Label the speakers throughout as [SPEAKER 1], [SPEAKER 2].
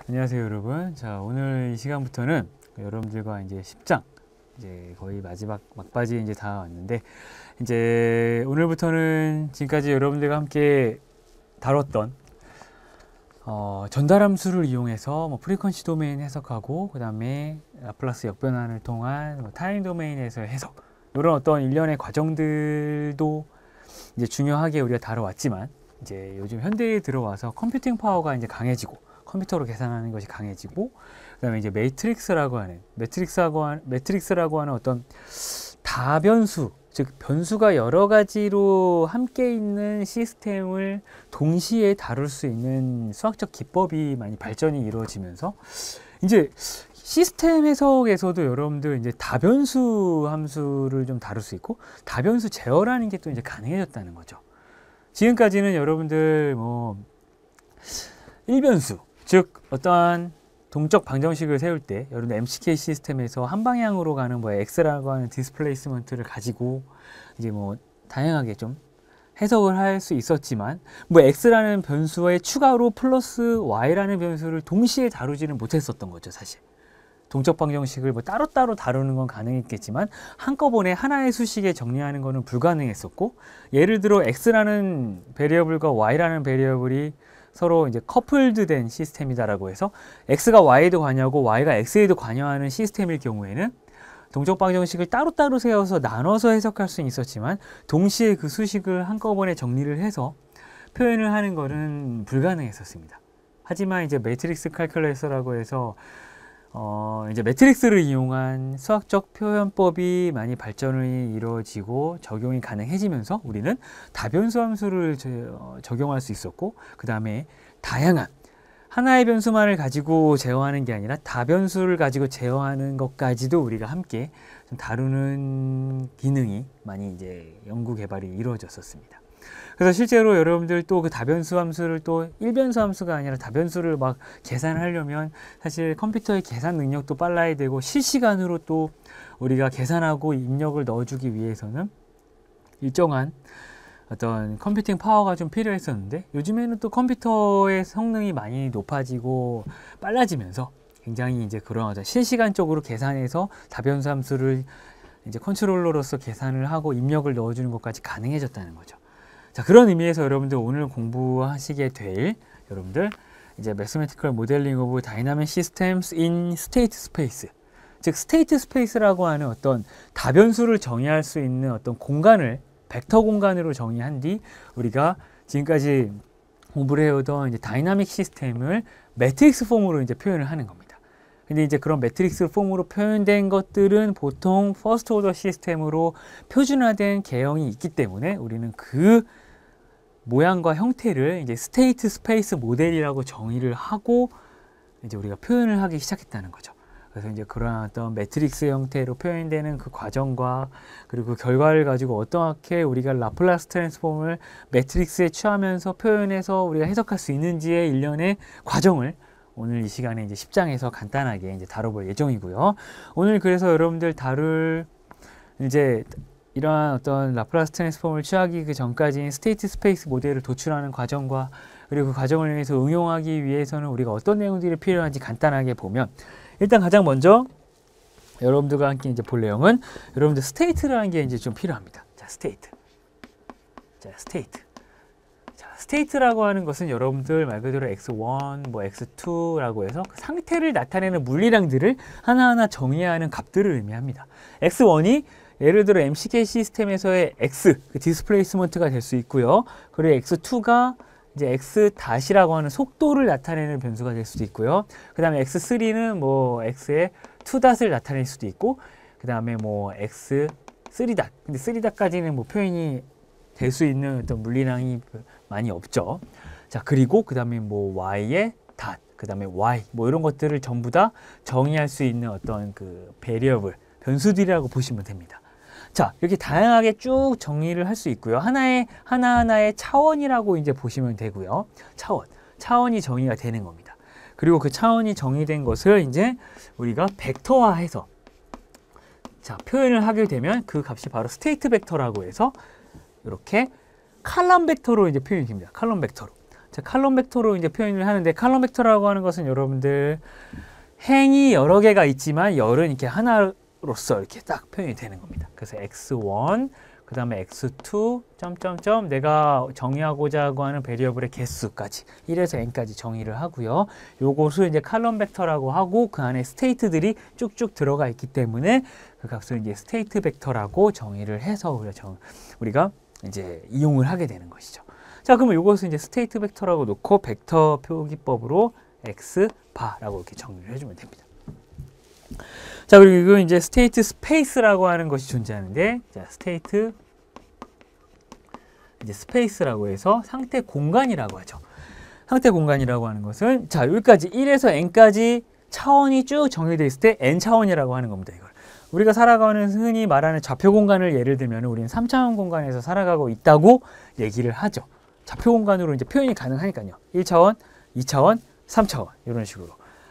[SPEAKER 1] 안녕하세요, 여러분. 자, 오늘 이 시간부터는 여러분들과 이제 10장, 이제 거의 마지막 막바지 이제 다 왔는데, 이제 오늘부터는 지금까지 여러분들과 함께 다뤘던 전달 함수를 이용해서 프리퀀시 도메인 해석하고, 그 다음에 라플라스 역변환을 통한 타임 도메인에서 해석, 이런 어떤 일련의 과정들도 이제 중요하게 우리가 다뤄왔지만, 이제 요즘 현대에 들어와서 컴퓨팅 파워가 이제 강해지고, 컴퓨터로 계산하는 것이 강해지고, 그다음에 이제 매트릭스라고 하는 어떤 다변수, 즉 변수가 여러 가지로 함께 있는 시스템을 동시에 다룰 수 있는 수학적 기법이 많이 발전이 이루어지면서 이제 시스템 해석에서도 여러분들 이제 다변수 함수를 좀 다룰 수 있고 다변수 제어라는 게 또 이제 가능해졌다는 거죠. 지금까지는 여러분들 일변수, 즉 어떠한 동적 방정식을 세울 때 여러분 MCK 시스템에서 한 방향으로 가는 X라고 하는 디스플레이스먼트를 가지고 이제 다양하게 좀 해석을 할 수 있었지만 X라는 변수에 추가로 플러스 Y라는 변수를 동시에 다루지는 못했었던 거죠, 사실. 동적 방정식을 따로따로 다루는 건 가능했겠지만 한꺼번에 하나의 수식에 정리하는 것은 불가능했었고, 예를 들어 X라는 베리어블과 Y라는 베리어블이 서로 이제 커플드 된 시스템이다라고 해서 X가 Y에도 관여하고 Y가 X에도 관여하는 시스템일 경우에는 동적 방정식을 따로따로 세워서 나눠서 해석할 수는 있었지만 동시에 그 수식을 한꺼번에 정리를 해서 표현을 하는 것은 불가능했었습니다. 하지만 이제 매트릭스 칼큘레이서라고 해서 이제 매트릭스를 이용한 수학적 표현법이 많이 발전이 이루어지고 적용이 가능해지면서 우리는 다변수 함수를 적용할 수 있었고, 그 다음에 다양한 하나의 변수만을 가지고 제어하는 게 아니라 다변수를 가지고 제어하는 것까지도 우리가 함께 좀 다루는 기능이 많이 이제 연구 개발이 이루어졌었습니다. 그래서 실제로 여러분들 또 그 다변수 함수를 또 일변수 함수가 아니라 다변수를 막 계산하려면 사실 컴퓨터의 계산 능력도 빨라야 되고 실시간으로 또 우리가 계산하고 입력을 넣어주기 위해서는 일정한 어떤 컴퓨팅 파워가 좀 필요했었는데, 요즘에는 또 컴퓨터의 성능이 많이 높아지고 빨라지면서 굉장히 이제 그런 어떤 실시간적으로 계산해서 다변수 함수를 이제 컨트롤러로서 계산을 하고 입력을 넣어주는 것까지 가능해졌다는 거죠. 자, 그런 의미에서 여러분들 오늘 공부하시게 될 여러분들 이제 Mathematical Modeling of Dynamic Systems in State Space, 즉 스테이트 스페이스라고 하는 어떤 다변수를 정의할 수 있는 어떤 공간을 벡터 공간으로 정의한 뒤 우리가 지금까지 공부를 해오던 이제 다이나믹 시스템을 매트릭스 폼으로 이제 표현을 하는 겁니다. 근데 이제 그런 매트릭스 폼으로 표현된 것들은 보통 퍼스트 오더 시스템으로 표준화된 개형이 있기 때문에 우리는 그 모양과 형태를 이제 스테이트 스페이스 모델이라고 정의를 하고 이제 우리가 표현을 하기 시작했다는 거죠. 그래서 이제 그러한 어떤 매트릭스 형태로 표현되는 그 과정과 그리고 그 결과를 가지고 어떻게 우리가 라플라스 트랜스폼을 매트릭스에 취하면서 표현해서 우리가 해석할 수 있는지의 일련의 과정을 오늘 이 시간에 이제 10장에서 간단하게 이제 다뤄볼 예정이고요. 오늘 그래서 여러분들 다룰 이제 이러한 어떤 라플라스 트랜스폼을 취하기 그 전까지 스테이트 스페이스 모델을 도출하는 과정과 그리고 그 과정을 통해서 응용하기 위해서는 우리가 어떤 내용들이 필요한지 간단하게 보면, 일단 가장 먼저 여러분들과 함께 이제 볼 내용은 여러분들 스테이트라는 게 이제 좀 필요합니다. 자, 스테이트. 자, 스테이트. 자, 스테이트라고 하는 것은 여러분들 말 그대로 x1, x2라고 해서 그 상태를 나타내는 물리량들을 하나하나 정의하는 값들을 의미합니다. x1이 예를 들어 MCK 시스템에서의 x, 그 디스플레이스먼트가 될 수 있고요. 그리고 x2가 이제 x-이라고 하는 속도를 나타내는 변수가 될 수도 있고요. 그 다음에 x3는 x의 2닷을 나타낼 수도 있고, 그 다음에 x3닷. 근데 3닷까지는 표현이 될 수 있는 어떤 물리량이 많이 없죠. 자, 그리고 그 다음에 y의 닷, 그 다음에 y, 이런 것들을 전부 다 정의할 수 있는 어떤 그 베리어블, 변수들이라고 보시면 됩니다. 자, 이렇게 다양하게 쭉 정리를 할 수 있고요. 하나하나의 차원이라고 이제 보시면 되고요. 차원이 정의가 되는 겁니다. 그리고 그 차원이 정의된 것을 이제 우리가 벡터화해서 자, 표현을 하게 되면 그 값이 바로 스테이트 벡터라고 해서 이렇게 칼럼 벡터로 이제 표현이 됩니다. 칼럼 벡터로. 자, 칼럼 벡터로 이제 표현을 하는데, 칼럼 벡터라고 하는 것은 여러분들 행이 여러 개가 있지만 열은 이렇게 하나로서 이렇게 딱 표현이 되는 겁니다. 그래서 x1, 그 다음에 x2, 점점점 내가 정의하고자 하는 베리어블의 개수까지 1에서 n까지 정의를 하고요. 요것을 이제 칼럼 벡터라고 하고 그 안에 스테이트들이 쭉쭉 들어가 있기 때문에 그 값을 이제 스테이트 벡터라고 정의를 해서 우리가 이제 이용을 하게 되는 것이죠. 자, 그러면 이것을 이제 스테이트 벡터라고 놓고 벡터 표기법으로 x 바라고 이렇게 정리를 해주면 됩니다. 자, 그리고 이제 스테이트 스페이스라고 하는 것이 존재하는데, 자, 스테이트 이제 스페이스라고 해서 상태 공간이라고 하죠. 상태 공간이라고 하는 것은, 자, 여기까지 1에서 n까지 차원이 쭉 정의되어 있을 때 n 차원이라고 하는 겁니다. 이걸 우리가 살아가는 흔히 말하는 좌표 공간을 예를 들면 우리는 3차원 공간에서 살아가고 있다고 얘기를 하죠. 좌표 공간으로 이제 표현이 가능하니까요. 1차원, 2차원, 3차원 이런 식으로.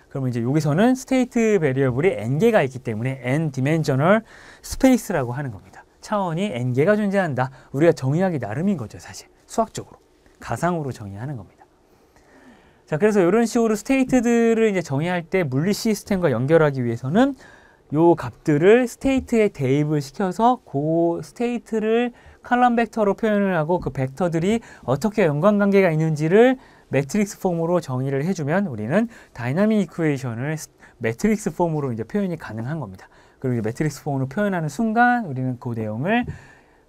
[SPEAKER 1] 그러면 이제 여기서는 스테이트 베리어블이 n개가 있기 때문에 n 디멘셔널 스페이스라고 하는 겁니다. 차원이 n개가 존재한다. 우리가 정의하기 나름인 거죠, 사실. 수학적으로. 가상으로 정의하는 겁니다. 자, 그래서 이런 식으로 스테이트들을 이제 정의할 때 물리 시스템과 연결하기 위해서는 요 값들을 스테이트에 대입을 시켜서 그 스테이트를 칼럼 벡터로 표현을 하고 그 벡터들이 어떻게 연관관계가 있는지를 매트릭스 폼으로 정의를 해주면 우리는 다이나믹 이퀘이션을 매트릭스 폼으로 이제 표현이 가능한 겁니다. 그리고 이제 매트릭스 폼으로 표현하는 순간 우리는 그 내용을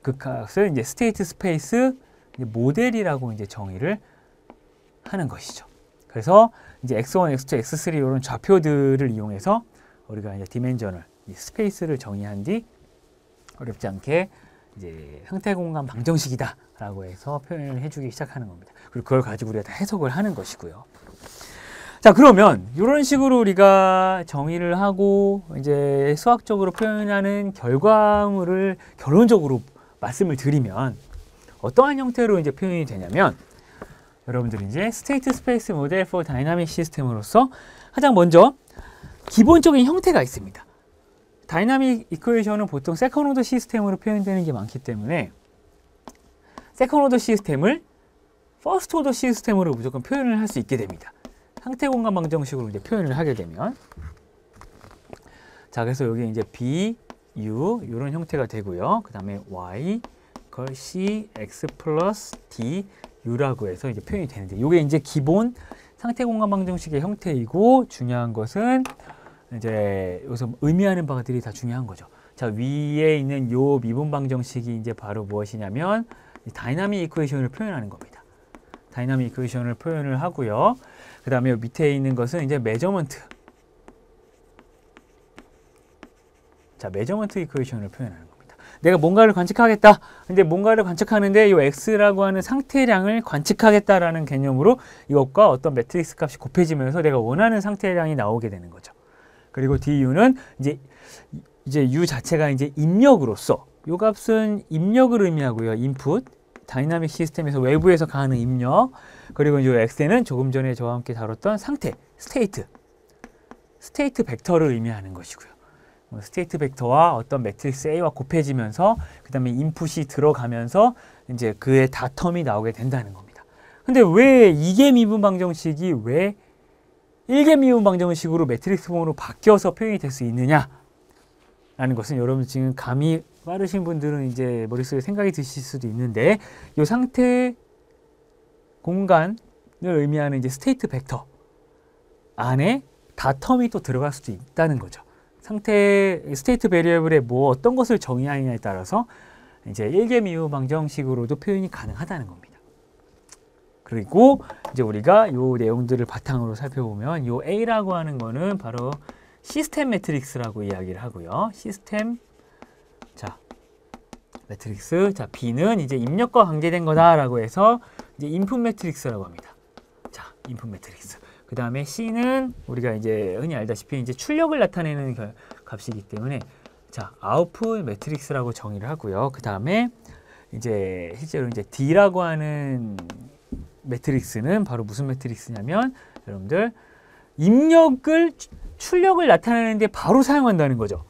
[SPEAKER 1] 그 값을 이제 스테이트 스페이스 모델이라고 이제 정의를 하는 것이죠. 그래서 이제 x1, x2, x3 이런 좌표들을 이용해서 우리가 이제 디멘셔널 스페이스를 정의한 뒤 어렵지 않게 이제 상태 공간 방정식이다라고 해서 표현을 해주기 시작하는 겁니다. 그리고 그걸 가지고 우리가 다 해석을 하는 것이고요. 자, 그러면 이런 식으로 우리가 정의를 하고 이제 수학적으로 표현하는 결과물을 결론적으로 말씀을 드리면 어떠한 형태로 이제 표현이 되냐면 여러분들이 이제 스테이트 스페이스 모델 포 다이나믹 시스템으로서 가장 먼저 기본적인 형태가 있습니다. 다이나믹 이퀘이션은 보통 세컨 오더 시스템으로 표현되는 게 많기 때문에 세컨 오더 시스템을 퍼스트 오더 시스템으로 무조건 표현을 할 수 있게 됩니다. 상태 공간 방정식으로 이제 표현을 하게 되면 자, 그래서 여기 이제 B, U 이런 형태가 되고요. 그 다음에 Y, C, X 플러스 D, U라고 해서 이제 표현이 되는데 이게 이제 기본 상태 공간 방정식의 형태이고 중요한 것은 이제 여기서 의미하는 바들이 다 중요한 거죠. 자, 위에 있는 요 미분 방정식이 이제 바로 무엇이냐면 다이나믹 이퀘이션을 표현하는 겁니다. 다이나믹 이퀘이션을 표현을 하고요. 그 다음에 밑에 있는 것은 이제 메저먼트. 자, 메저먼트 이퀘이션을 표현하는 겁니다. 내가 뭔가를 관측하겠다. 근데 뭔가를 관측하는데 이 x라고 하는 상태량을 관측하겠다라는 개념으로 이것과 어떤 매트릭스 값이 곱해지면서 내가 원하는 상태량이 나오게 되는 거죠. 그리고 du는 이제 u 자체가 이제 입력으로서 요 값은 입력을 의미하고요. 인풋 다이나믹 시스템에서 외부에서 가하는 입력. 그리고 이 x는 조금 전에 저와 함께 다뤘던 상태, 스테이트 벡터를 의미하는 것이고요. 스테이트 벡터와 어떤 매트릭스 A와 곱해지면서 그 다음에 인풋이 들어가면서 이제 그의 다텀이 나오게 된다는 겁니다. 근데 왜 2개 미분 방정식이 왜 1개 미분 방정식으로 매트릭스 폼으로 바뀌어서 표현이 될 수 있느냐 라는 것은 여러분 지금 감이 빠르신 분들은 이제 머릿속에 생각이 드실 수도 있는데 이 상태 공간을 의미하는 이제 스테이트 벡터 안에 다텀이 또 들어갈 수도 있다는 거죠. 스테이트 베리어블에 뭐 어떤 것을 정의하느냐에 따라서 이제 1개 미분 방정식으로도 표현이 가능하다는 겁니다. 그리고 이제 우리가 이 내용들을 바탕으로 살펴보면 이 A라고 하는 거는 바로 시스템 매트릭스라고 이야기를 하고요. 시스템 자 매트릭스 자 B는 이제 입력과 관계된 거다라고 해서 이제 인풋 매트릭스라고 합니다. 자 인풋 매트릭스. 그 다음에 C는 우리가 이제 흔히 알다시피 이제 출력을 나타내는 값이기 때문에 자 아웃풋 매트릭스라고 정의를 하고요. 그 다음에 이제 실제로 이제 D라고 하는 매트릭스는 바로 무슨 매트릭스냐면 여러분들 입력을 출력을 나타내는데 바로 사용한다는 거죠.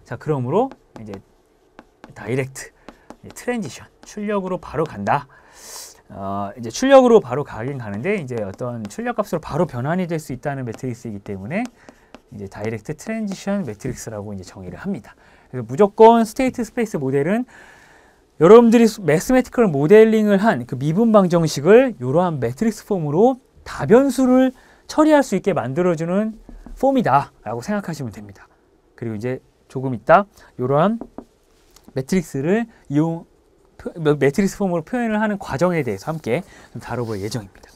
[SPEAKER 1] 자 그러므로 이제 다이렉트 트랜지션 출력으로 바로 간다 이제 출력으로 바로 가긴 가는데 이제 어떤 출력 값으로 바로 변환이 될 수 있다는 매트릭스이기 때문에 이제 다이렉트 트랜지션 매트릭스라고 이제 정의를 합니다. 그래서 무조건 스테이트 스페이스 모델은 여러분들이 매스매티컬 모델링을 한 그 미분 방정식을 이러한 매트릭스 폼으로 다변수를 처리할 수 있게 만들어주는 폼이다 라고 생각하시면 됩니다. 그리고 이제 조금 있다 이러한 매트릭스를 매트릭스 폼으로 표현을 하는 과정에 대해서 함께 좀 다뤄볼 예정입니다.